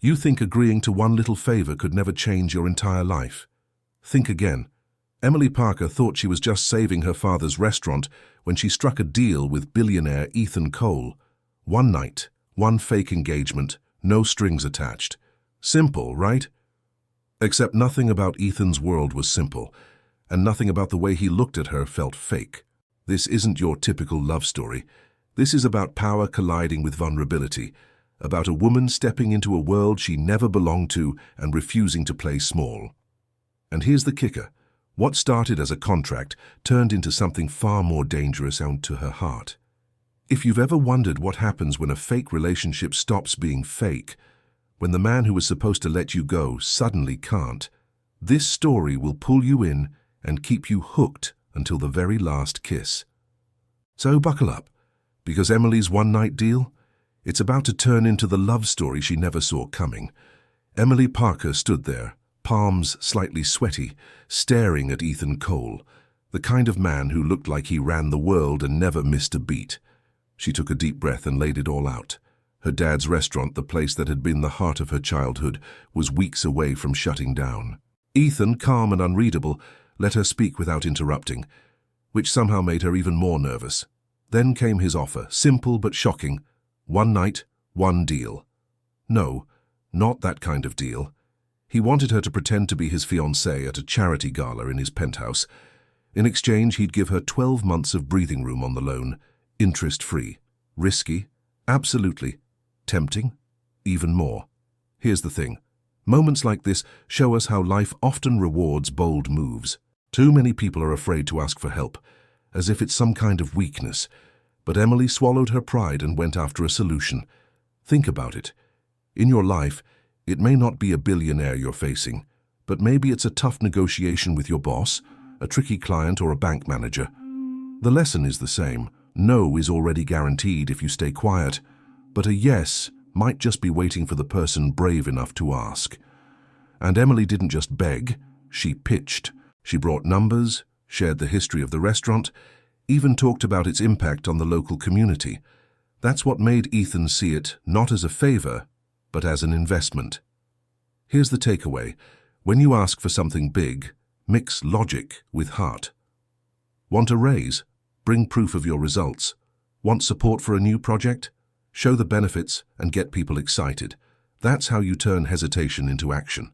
You think agreeing to one little favor could never change your entire life? Think again. Emily Parker thought she was just saving her father's restaurant when she struck a deal with billionaire Ethan Cole. One night, one fake engagement, no strings attached. Simple, right? Except nothing about Ethan's world was simple, and nothing about the way he looked at her felt fake. This isn't your typical love story. This is about power colliding with vulnerability, about a woman stepping into a world she never belonged to and refusing to play small. And here's the kicker. What started as a contract turned into something far more dangerous and to her heart. If you've ever wondered what happens when a fake relationship stops being fake, when the man who was supposed to let you go suddenly can't, this story will pull you in and keep you hooked until the very last kiss. So buckle up, because Emily's one-night deal, it's about to turn into the love story she never saw coming. Emily Parker stood there, palms slightly sweaty, staring at Ethan Cole, the kind of man who looked like he ran the world and never missed a beat. She took a deep breath and laid it all out. Her dad's restaurant, the place that had been the heart of her childhood, was weeks away from shutting down. Ethan, calm and unreadable, let her speak without interrupting, which somehow made her even more nervous. Then came his offer, simple but shocking. One night, one deal. No, not that kind of deal. He wanted her to pretend to be his fiancée at a charity gala in his penthouse. In exchange, he'd give her 12 months of breathing room on the loan, interest-free. Risky? Absolutely. Tempting? Even more. Here's the thing. Moments like this show us how life often rewards bold moves. Too many people are afraid to ask for help, as if it's some kind of weakness. But Emily swallowed her pride and went after a solution. Think about it. In your life, it may not be a billionaire you're facing, but maybe it's a tough negotiation with your boss, a tricky client, or a bank manager. The lesson is the same. No is already guaranteed if you stay quiet, but a yes might just be waiting for the person brave enough to ask. And Emily didn't just beg, she pitched. She brought numbers, shared the history of the restaurant, even talked about its impact on the local community. That's what made Ethan see it not as a favor, but as an investment. Here's the takeaway. When you ask for something big, mix logic with heart. Want a raise? Bring proof of your results. Want support for a new project? Show the benefits and get people excited. That's how you turn hesitation into action.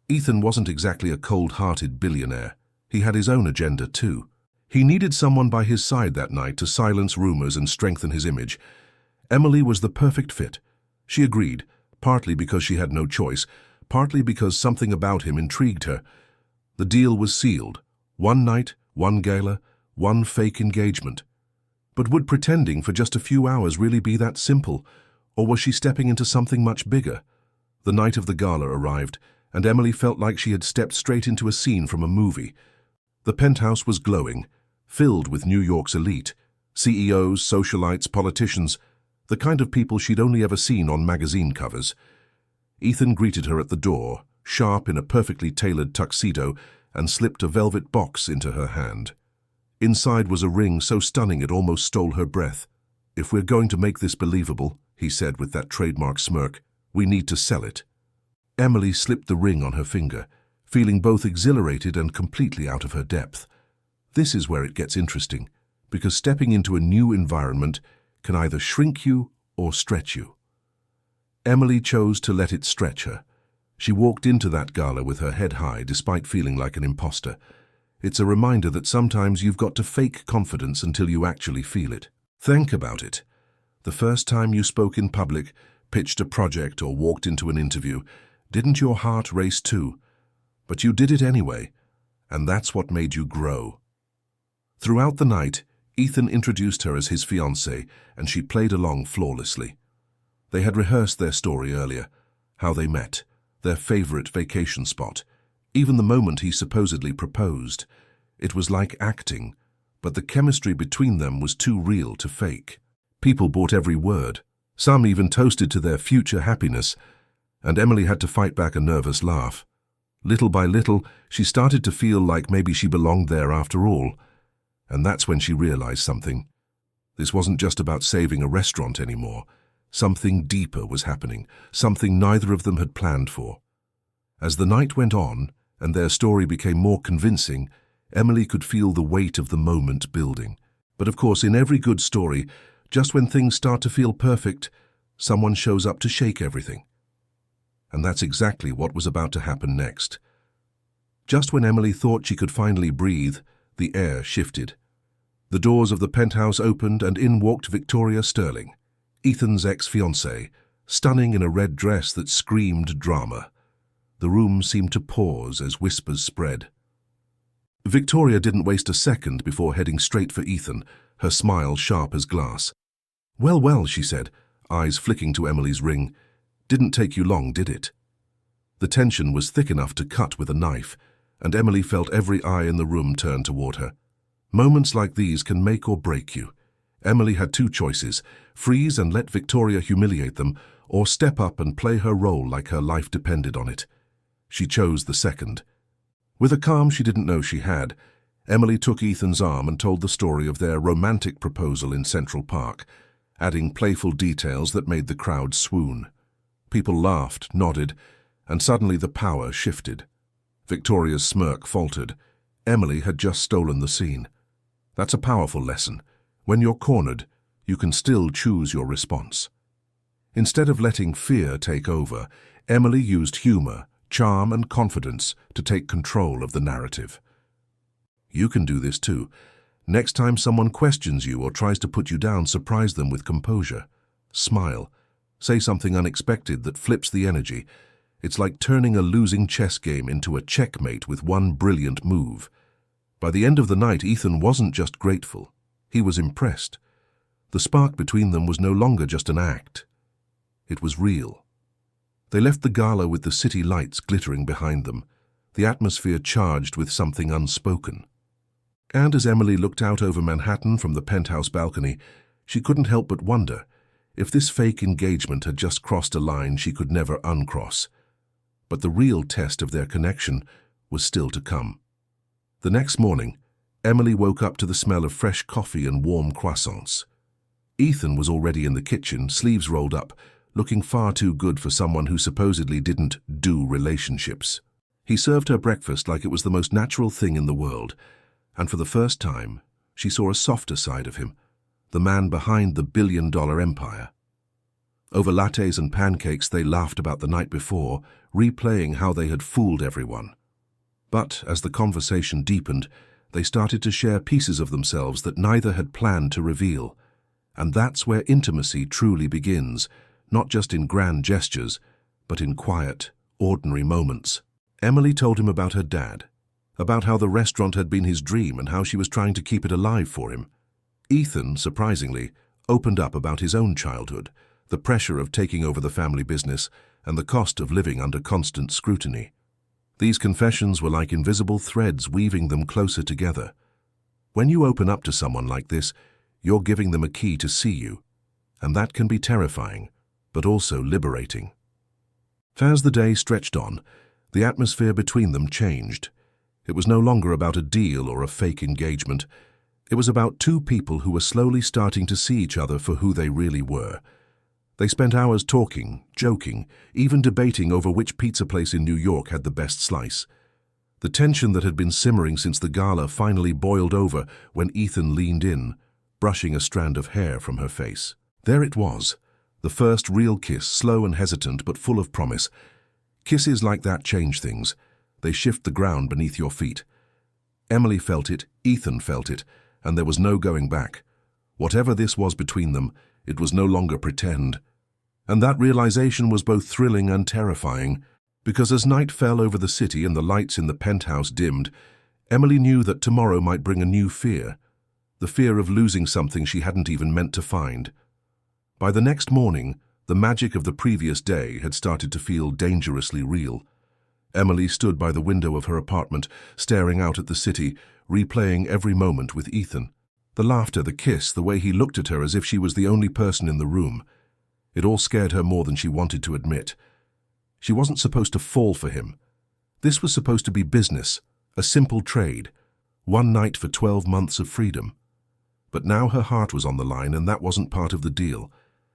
Ethan wasn't exactly a cold-hearted billionaire. He had his own agenda too. He needed someone by his side that night to silence rumors and strengthen his image. Emily was the perfect fit. She agreed, partly because she had no choice, partly because something about him intrigued her. The deal was sealed. One night, one gala, one fake engagement. But would pretending for just a few hours really be that simple? Or was she stepping into something much bigger? The night of the gala arrived, and Emily felt like she had stepped straight into a scene from a movie. The penthouse was glowing, filled with New York's elite, CEOs, socialites, politicians, the kind of people she'd only ever seen on magazine covers. Ethan greeted her at the door, sharp in a perfectly tailored tuxedo, and slipped a velvet box into her hand. Inside was a ring so stunning it almost stole her breath. "If we're going to make this believable," he said with that trademark smirk, "we need to sell it." Emily slipped the ring on her finger, feeling both exhilarated and completely out of her depth. This is where it gets interesting, because stepping into a new environment can either shrink you or stretch you. Emily chose to let it stretch her. She walked into that gala with her head high despite feeling like an imposter. It's a reminder that sometimes you've got to fake confidence until you actually feel it. Think about it. The first time you spoke in public, pitched a project or walked into an interview, didn't your heart race too? But you did it anyway, and that's what made you grow. Throughout the night, Ethan introduced her as his fiancée, and she played along flawlessly. They had rehearsed their story earlier, how they met, their favorite vacation spot, even the moment he supposedly proposed. It was like acting, but the chemistry between them was too real to fake. People bought every word. Some even toasted to their future happiness, and Emily had to fight back a nervous laugh. Little by little, she started to feel like maybe she belonged there after all. And that's when she realized something. This wasn't just about saving a restaurant anymore. Something deeper was happening, something neither of them had planned for. As the night went on, and their story became more convincing, Emily could feel the weight of the moment building. But of course, in every good story, just when things start to feel perfect, someone shows up to shake everything. And that's exactly what was about to happen next. Just when Emily thought she could finally breathe, the air shifted. The doors of the penthouse opened and in walked Victoria Sterling, Ethan's ex-fiancée, stunning in a red dress that screamed drama. The room seemed to pause as whispers spread. Victoria didn't waste a second before heading straight for Ethan, her smile sharp as glass. "Well, well," she said, eyes flicking to Emily's ring. "Didn't take you long, did it?" The tension was thick enough to cut with a knife, and Emily felt every eye in the room turn toward her. Moments like these can make or break you. Emily had two choices: freeze and let Victoria humiliate them, or step up and play her role like her life depended on it. She chose the second. With a calm she didn't know she had, Emily took Ethan's arm and told the story of their romantic proposal in Central Park, adding playful details that made the crowd swoon. People laughed, nodded, and suddenly the power shifted. Victoria's smirk faltered. Emily had just stolen the scene. That's a powerful lesson. When you're cornered, you can still choose your response. Instead of letting fear take over, Emily used humor, charm, and confidence to take control of the narrative. You can do this too. Next time someone questions you or tries to put you down, surprise them with composure. Smile. Say something unexpected that flips the energy. It's like turning a losing chess game into a checkmate with one brilliant move. By the end of the night, Ethan wasn't just grateful. He was impressed. The spark between them was no longer just an act. It was real. They left the gala with the city lights glittering behind them, the atmosphere charged with something unspoken. And as Emily looked out over Manhattan from the penthouse balcony, she couldn't help but wonder if this fake engagement had just crossed a line she could never uncross. But the real test of their connection was still to come. The next morning, Emily woke up to the smell of fresh coffee and warm croissants. Ethan was already in the kitchen, sleeves rolled up, looking far too good for someone who supposedly didn't do relationships. He served her breakfast like it was the most natural thing in the world, and for the first time, she saw a softer side of him, the man behind the billion-dollar empire. Over lattes and pancakes they laughed about the night before, replaying how they had fooled everyone. But as the conversation deepened, they started to share pieces of themselves that neither had planned to reveal. And that's where intimacy truly begins, not just in grand gestures, but in quiet, ordinary moments. Emily told him about her dad, about how the restaurant had been his dream and how she was trying to keep it alive for him. Ethan, surprisingly, opened up about his own childhood, the pressure of taking over the family business, and the cost of living under constant scrutiny. These confessions were like invisible threads weaving them closer together. When you open up to someone like this, you're giving them a key to see you, and that can be terrifying, but also liberating. As the day stretched on, the atmosphere between them changed. It was no longer about a deal or a fake engagement. It was about two people who were slowly starting to see each other for who they really were. They spent hours talking, joking, even debating over which pizza place in New York had the best slice. The tension that had been simmering since the gala finally boiled over when Ethan leaned in, brushing a strand of hair from her face. There it was, the first real kiss, slow and hesitant but full of promise. Kisses like that change things. They shift the ground beneath your feet. Emily felt it, Ethan felt it, and there was no going back. Whatever this was between them, it was no longer pretend. And that realization was both thrilling and terrifying, because as night fell over the city and the lights in the penthouse dimmed, Emily knew that tomorrow might bring a new fear, the fear of losing something she hadn't even meant to find. By the next morning, the magic of the previous day had started to feel dangerously real. Emily stood by the window of her apartment, staring out at the city, replaying every moment with Ethan. The laughter, the kiss, the way he looked at her as if she was the only person in the room. It all scared her more than she wanted to admit. She wasn't supposed to fall for him. This was supposed to be business, a simple trade, one night for 12 months of freedom. But now her heart was on the line, and that wasn't part of the deal.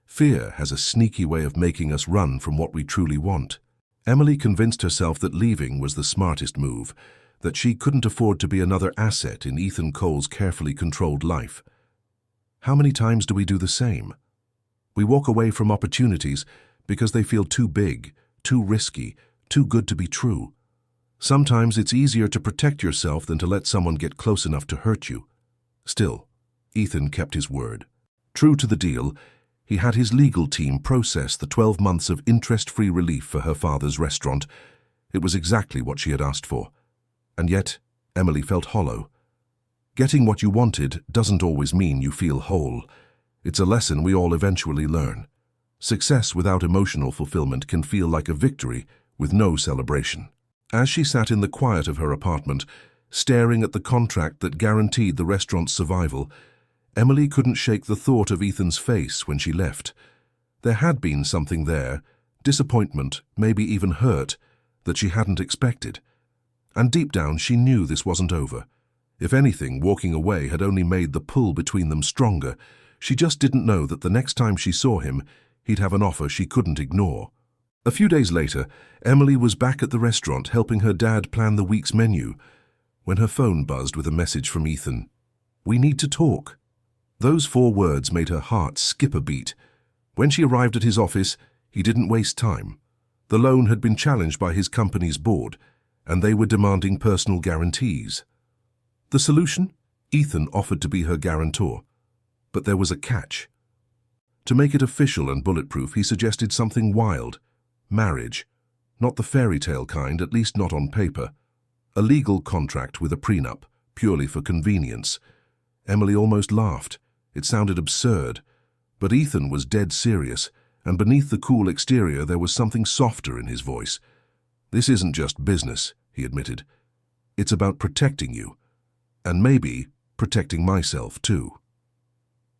Fear has a sneaky way of making us run from what we truly want. Emily convinced herself that leaving was the smartest move, that she couldn't afford to be another asset in Ethan Cole's carefully controlled life. How many times do we do the same? We walk away from opportunities because they feel too big, too risky, too good to be true. Sometimes it's easier to protect yourself than to let someone get close enough to hurt you. Still, Ethan kept his word. True to the deal, he had his legal team process the 12 months of interest-free relief for her father's restaurant. It was exactly what she had asked for. And yet, Emily felt hollow. Getting what you wanted doesn't always mean you feel whole. It's a lesson we all eventually learn. Success without emotional fulfillment can feel like a victory with no celebration. As she sat in the quiet of her apartment, staring at the contract that guaranteed the restaurant's survival, Emily couldn't shake the thought of Ethan's face when she left. There had been something there, disappointment, maybe even hurt, that she hadn't expected. And deep down she knew this wasn't over. If anything, walking away had only made the pull between them stronger. She just didn't know that the next time she saw him, he'd have an offer she couldn't ignore. A few days later, Emily was back at the restaurant helping her dad plan the week's menu, when her phone buzzed with a message from Ethan. "We need to talk." Those 4 words made her heart skip a beat. When she arrived at his office, he didn't waste time. The loan had been challenged by his company's board, and they were demanding personal guarantees. The solution? Ethan offered to be her guarantor. But there was a catch. To make it official and bulletproof, he suggested something wild. Marriage. Not the fairy tale kind, at least not on paper. A legal contract with a prenup, purely for convenience. Emily almost laughed. It sounded absurd. But Ethan was dead serious, and beneath the cool exterior there was something softer in his voice. "This isn't just business," he admitted. "It's about protecting you. And maybe protecting myself, too."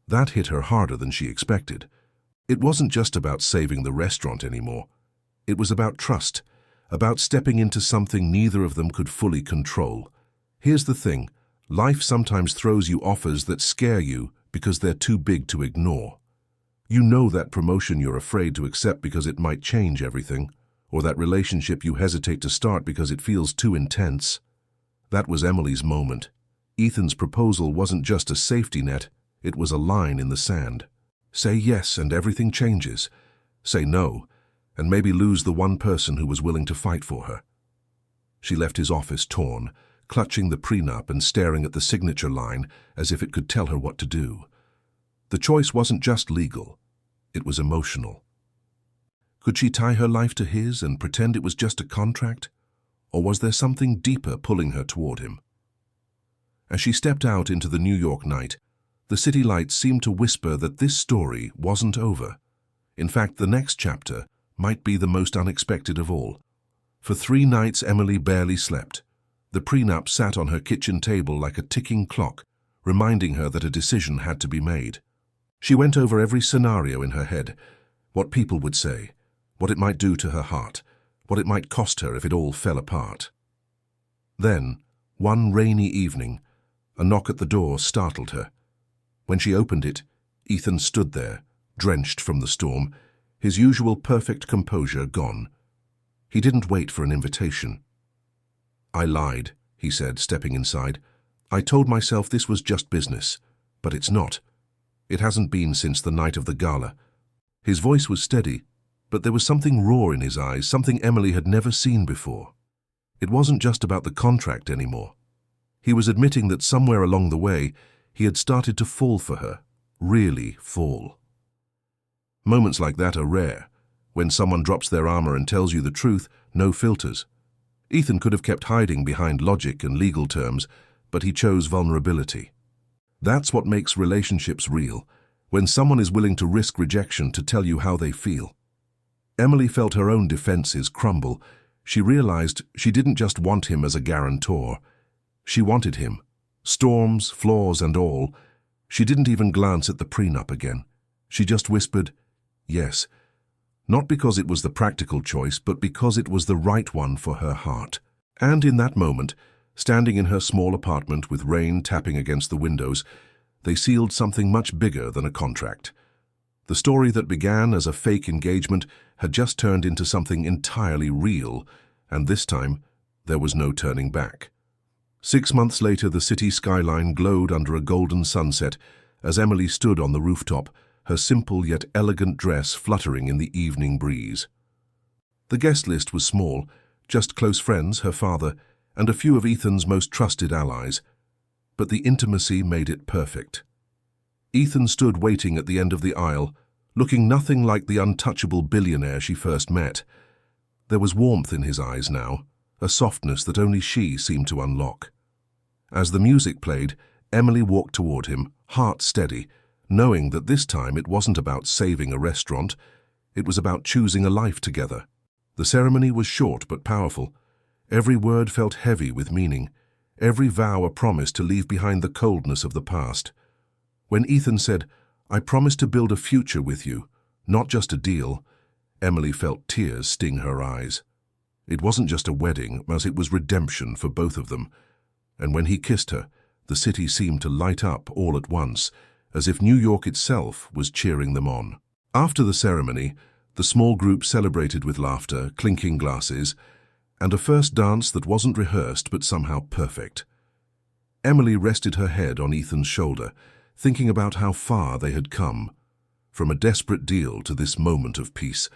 That hit her harder than she expected. It wasn't just about saving the restaurant anymore. It was about trust, about stepping into something neither of them could fully control. Here's the thing. Life sometimes throws you offers that scare you because they're too big to ignore. You know that promotion you're afraid to accept because it might change everything, or that relationship you hesitate to start because it feels too intense. That was Emily's moment. Ethan's proposal wasn't just a safety net, it was a line in the sand. Say yes and everything changes. Say no, and maybe lose the one person who was willing to fight for her. She left his office torn, clutching the prenup and staring at the signature line as if it could tell her what to do. The choice wasn't just legal, it was emotional. Could she tie her life to his and pretend it was just a contract? Or was there something deeper pulling her toward him? As she stepped out into the New York night, the city lights seemed to whisper that this story wasn't over. In fact, the next chapter might be the most unexpected of all. For 3 nights, Emily barely slept. The prenup sat on her kitchen table like a ticking clock, reminding her that a decision had to be made. She went over every scenario in her head, what people would say, what it might do to her heart, what it might cost her if it all fell apart. Then, one rainy evening, a knock at the door startled her. When she opened it, Ethan stood there, drenched from the storm, his usual perfect composure gone. He didn't wait for an invitation. "I lied," he said, stepping inside. "I told myself this was just business, but it's not. It hasn't been since the night of the gala." His voice was steady, but there was something raw in his eyes, something Emily had never seen before. It wasn't just about the contract anymore. He was admitting that somewhere along the way, he had started to fall for her, really fall. Moments like that are rare, when someone drops their armor and tells you the truth, no filters. Ethan could have kept hiding behind logic and legal terms, but he chose vulnerability. That's what makes relationships real, when someone is willing to risk rejection to tell you how they feel. Emily felt her own defenses crumble. She realized she didn't just want him as a guarantor. She wanted him, storms, flaws, and all. She didn't even glance at the prenup again. She just whispered, yes. Not because it was the practical choice, but because it was the right one for her heart. And in that moment, standing in her small apartment with rain tapping against the windows, they sealed something much bigger than a contract. The story that began as a fake engagement had just turned into something entirely real, and this time there was no turning back. 6 months later, the city skyline glowed under a golden sunset as Emily stood on the rooftop, her simple yet elegant dress fluttering in the evening breeze. The guest list was small, just close friends, her father, and a few of Ethan's most trusted allies, but the intimacy made it perfect. Ethan stood waiting at the end of the aisle, looking nothing like the untouchable billionaire she first met. There was warmth in his eyes now, a softness that only she seemed to unlock. As the music played, Emily walked toward him, heart steady, knowing that this time it wasn't about saving a restaurant, it was about choosing a life together. The ceremony was short but powerful. Every word felt heavy with meaning, every vow a promise to leave behind the coldness of the past. When Ethan said, "I promise to build a future with you, not just a deal," Emily felt tears sting her eyes. It wasn't just a wedding, as it was redemption for both of them. And when he kissed her, the city seemed to light up all at once, as if New York itself was cheering them on. After the ceremony, the small group celebrated with laughter, clinking glasses, and a first dance that wasn't rehearsed but somehow perfect. Emily rested her head on Ethan's shoulder, thinking about how far they had come. From a desperate deal to this moment of peace,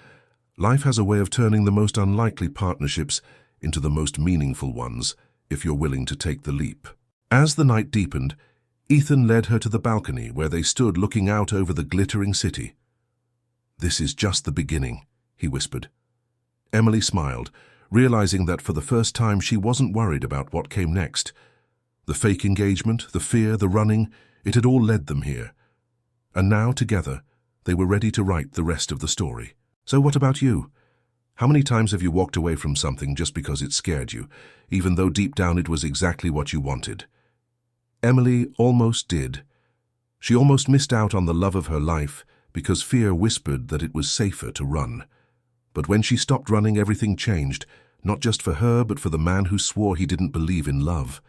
life has a way of turning the most unlikely partnerships into the most meaningful ones, if you're willing to take the leap. As the night deepened, Ethan led her to the balcony where they stood looking out over the glittering city. "This is just the beginning," he whispered. Emily smiled, realizing that for the first time she wasn't worried about what came next. The fake engagement, the fear, the running, it had all led them here. And now, together, they were ready to write the rest of the story. So what about you? How many times have you walked away from something just because it scared you, even though deep down it was exactly what you wanted? Emily almost did. She almost missed out on the love of her life because fear whispered that it was safer to run. But when she stopped running, everything changed, not just for her, but for the man who swore he didn't believe in love.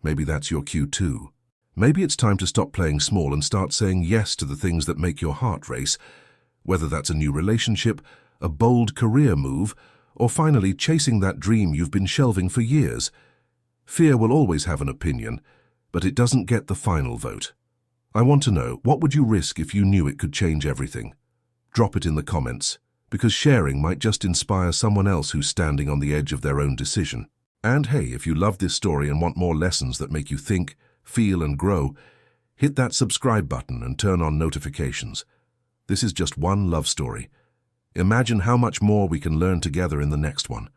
Maybe that's your cue too. Maybe it's time to stop playing small and start saying yes to the things that make your heart race, whether that's a new relationship, a bold career move, or finally chasing that dream you've been shelving for years. Fear will always have an opinion, but it doesn't get the final vote. I want to know, what would you risk if you knew it could change everything? Drop it in the comments, because sharing might just inspire someone else who's standing on the edge of their own decision. And hey, if you love this story and want more lessons that make you think, feel and grow, hit that subscribe button and turn on notifications. This is just one love story. Imagine how much more we can learn together in the next one.